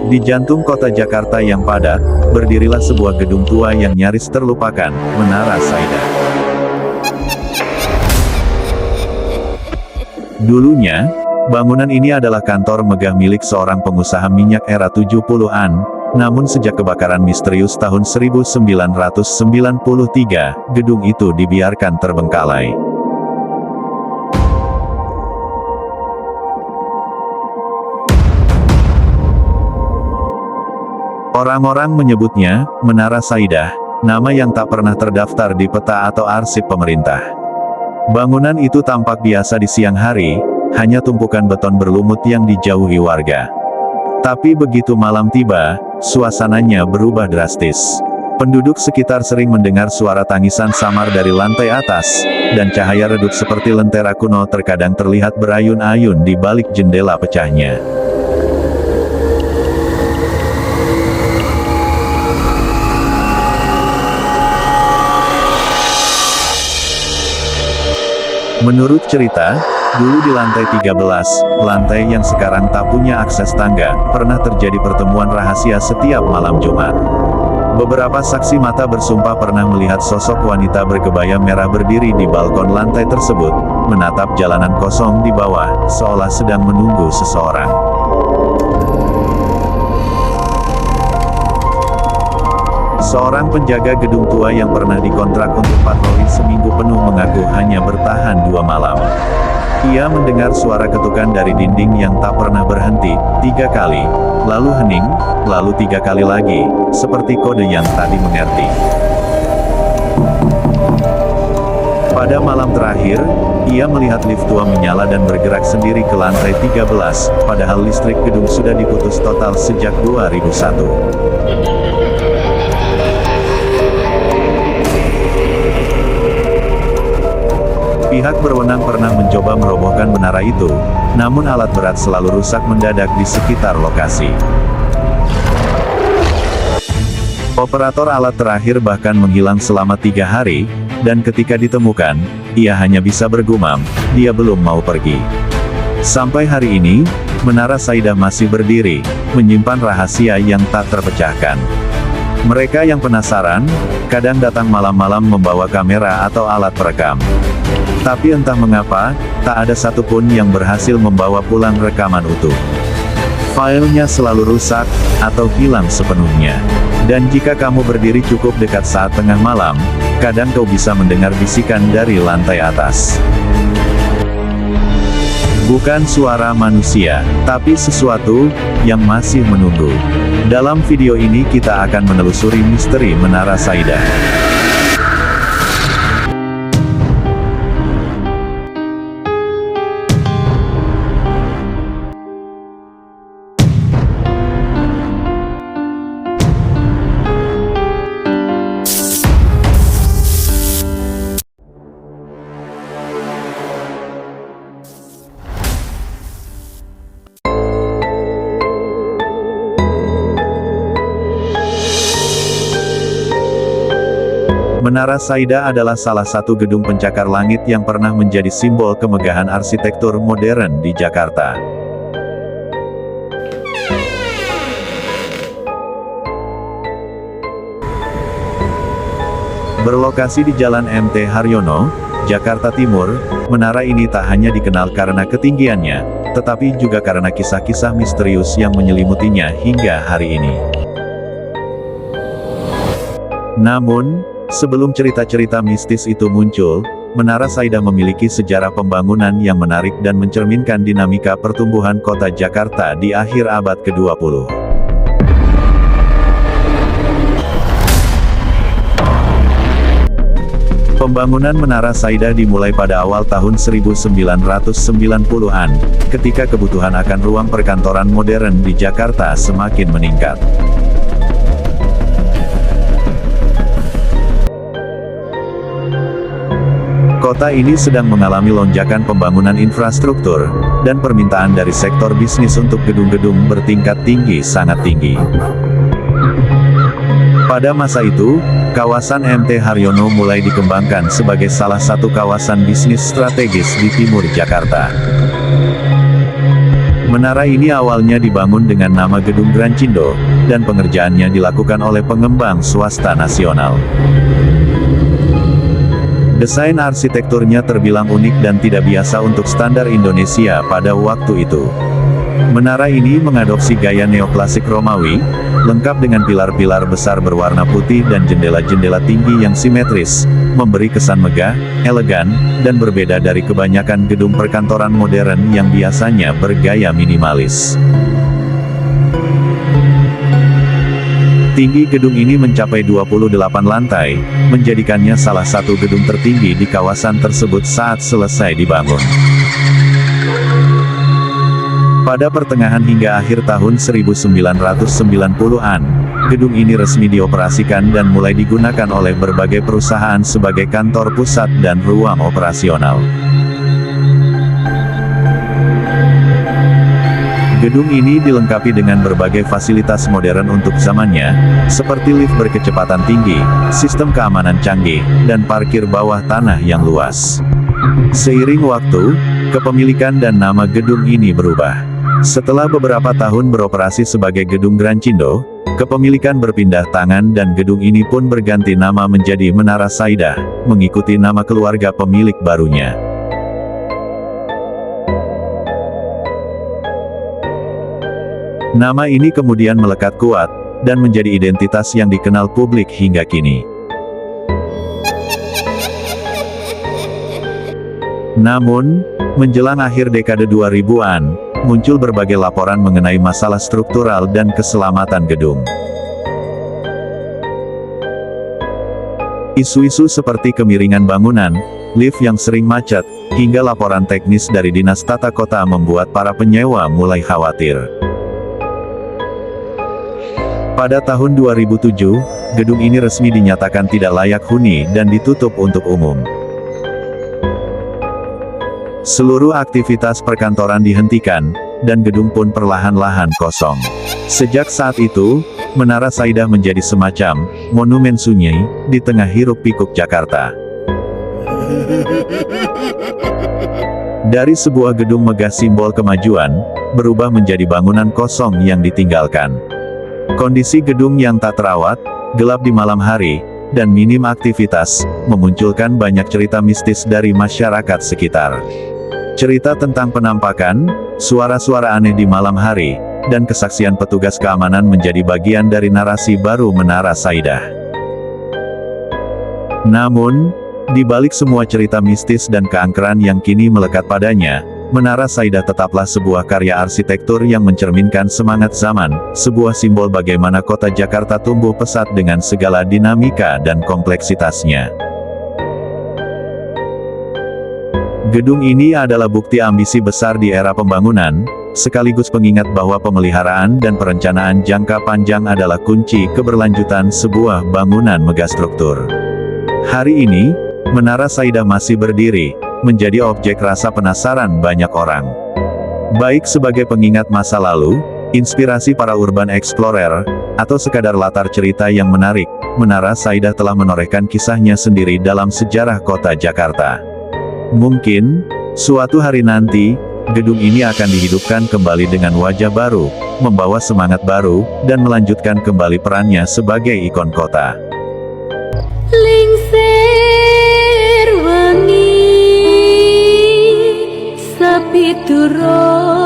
Di jantung kota Jakarta yang padat, berdirilah sebuah gedung tua yang nyaris terlupakan, Menara Saida. Dulunya, bangunan ini adalah kantor megah milik seorang pengusaha minyak era 70-an, namun sejak kebakaran misterius tahun 1993, gedung itu dibiarkan terbengkalai. Orang-orang menyebutnya Menara Saidah, nama yang tak pernah terdaftar di peta atau arsip pemerintah. Bangunan itu tampak biasa di siang hari, hanya tumpukan beton berlumut yang dijauhi warga. Tapi begitu malam tiba, suasananya berubah drastis. Penduduk sekitar sering mendengar suara tangisan samar dari lantai atas, dan cahaya redup seperti lentera kuno terkadang terlihat berayun-ayun di balik jendela pecahnya. Menurut cerita, dulu di lantai 13, lantai yang sekarang tak punya akses tangga, pernah terjadi pertemuan rahasia setiap malam Jumat. Beberapa saksi mata bersumpah pernah melihat sosok wanita berkebaya merah berdiri di balkon lantai tersebut, menatap jalanan kosong di bawah, seolah sedang menunggu seseorang. Seorang penjaga gedung tua yang pernah dikontrak untuk patroli seminggu penuh mengaku hanya bertahan 2 malam. Ia mendengar suara ketukan dari dinding yang tak pernah berhenti, 3 kali, lalu hening, lalu 3 kali lagi, seperti kode yang tadi mengerti. Pada malam terakhir, ia melihat lift tua menyala dan bergerak sendiri ke lantai 13, padahal listrik gedung sudah diputus total sejak 2001. Pihak berwenang pernah mencoba merobohkan menara itu, namun alat berat selalu rusak mendadak di sekitar lokasi. Operator alat terakhir bahkan menghilang selama 3 hari, dan ketika ditemukan, ia hanya bisa bergumam, dia belum mau pergi. Sampai hari ini, Menara Saidah masih berdiri, menyimpan rahasia yang tak terpecahkan. Mereka yang penasaran, kadang datang malam-malam membawa kamera atau alat perekam. Tapi entah mengapa, tak ada satupun yang berhasil membawa pulang rekaman utuh. Filenya selalu rusak, atau hilang sepenuhnya. Dan jika kamu berdiri cukup dekat saat tengah malam, kadang kau bisa mendengar bisikan dari lantai atas. Bukan suara manusia, tapi sesuatu yang masih menunggu. Dalam video ini kita akan menelusuri misteri Menara Saidah. Menara Saidah adalah salah satu gedung pencakar langit yang pernah menjadi simbol kemegahan arsitektur modern di Jakarta. Berlokasi di Jalan MT Haryono, Jakarta Timur, menara ini tak hanya dikenal karena ketinggiannya, tetapi juga karena kisah-kisah misterius yang menyelimutinya hingga hari ini. Namun, sebelum cerita-cerita mistis itu muncul, Menara Saidah memiliki sejarah pembangunan yang menarik dan mencerminkan dinamika pertumbuhan kota Jakarta di akhir abad ke-20. Pembangunan Menara Saidah dimulai pada awal tahun 1990-an, ketika kebutuhan akan ruang perkantoran modern di Jakarta semakin meningkat. Kota ini sedang mengalami lonjakan pembangunan infrastruktur, dan permintaan dari sektor bisnis untuk gedung-gedung bertingkat tinggi sangat tinggi. Pada masa itu, kawasan MT Haryono mulai dikembangkan sebagai salah satu kawasan bisnis strategis di timur Jakarta. Menara ini awalnya dibangun dengan nama Gedung Grancindo, dan pengerjaannya dilakukan oleh pengembang swasta nasional. Desain arsitekturnya terbilang unik dan tidak biasa untuk standar Indonesia pada waktu itu. Menara ini mengadopsi gaya neoklasik Romawi, lengkap dengan pilar-pilar besar berwarna putih dan jendela-jendela tinggi yang simetris, memberi kesan megah, elegan, dan berbeda dari kebanyakan gedung perkantoran modern yang biasanya bergaya minimalis. Tinggi gedung ini mencapai 28 lantai, menjadikannya salah satu gedung tertinggi di kawasan tersebut saat selesai dibangun. Pada pertengahan hingga akhir tahun 1990-an, gedung ini resmi dioperasikan dan mulai digunakan oleh berbagai perusahaan sebagai kantor pusat dan ruang operasional. Gedung ini dilengkapi dengan berbagai fasilitas modern untuk zamannya, seperti lift berkecepatan tinggi, sistem keamanan canggih, dan parkir bawah tanah yang luas. Seiring waktu, kepemilikan dan nama gedung ini berubah. Setelah beberapa tahun beroperasi sebagai Gedung Grancindo, kepemilikan berpindah tangan dan gedung ini pun berganti nama menjadi Menara Saidah, mengikuti nama keluarga pemilik barunya. Nama ini kemudian melekat kuat, dan menjadi identitas yang dikenal publik hingga kini. Namun, menjelang akhir dekade 2000-an, muncul berbagai laporan mengenai masalah struktural dan keselamatan gedung. Isu-isu seperti kemiringan bangunan, lift yang sering macet, hingga laporan teknis dari Dinas Tata Kota membuat para penyewa mulai khawatir. Pada tahun 2007, gedung ini resmi dinyatakan tidak layak huni dan ditutup untuk umum. Seluruh aktivitas perkantoran dihentikan, dan gedung pun perlahan-lahan kosong. Sejak saat itu, Menara Saidah menjadi semacam monumen sunyi di tengah hiruk-pikuk Jakarta. Dari sebuah gedung megah simbol kemajuan, berubah menjadi bangunan kosong yang ditinggalkan. Kondisi gedung yang tak terawat, gelap di malam hari, dan minim aktivitas, memunculkan banyak cerita mistis dari masyarakat sekitar. Cerita tentang penampakan, suara-suara aneh di malam hari, dan kesaksian petugas keamanan menjadi bagian dari narasi baru Menara Saidah. Namun, di balik semua cerita mistis dan keangkeran yang kini melekat padanya, Menara Saidah tetaplah sebuah karya arsitektur yang mencerminkan semangat zaman, sebuah simbol bagaimana kota Jakarta tumbuh pesat dengan segala dinamika dan kompleksitasnya. Gedung ini adalah bukti ambisi besar di era pembangunan, sekaligus pengingat bahwa pemeliharaan dan perencanaan jangka panjang adalah kunci keberlanjutan sebuah bangunan megastruktur. Hari ini, Menara Saidah masih berdiri, menjadi objek rasa penasaran banyak orang. Baik sebagai pengingat masa lalu, inspirasi para urban explorer, atau sekadar latar cerita yang menarik, Menara Saidah telah menorehkan kisahnya sendiri dalam sejarah kota Jakarta. Mungkin, suatu hari nanti, gedung ini akan dihidupkan kembali dengan wajah baru, membawa semangat baru, dan melanjutkan kembali perannya sebagai ikon kota. Lingser wengi sepi turun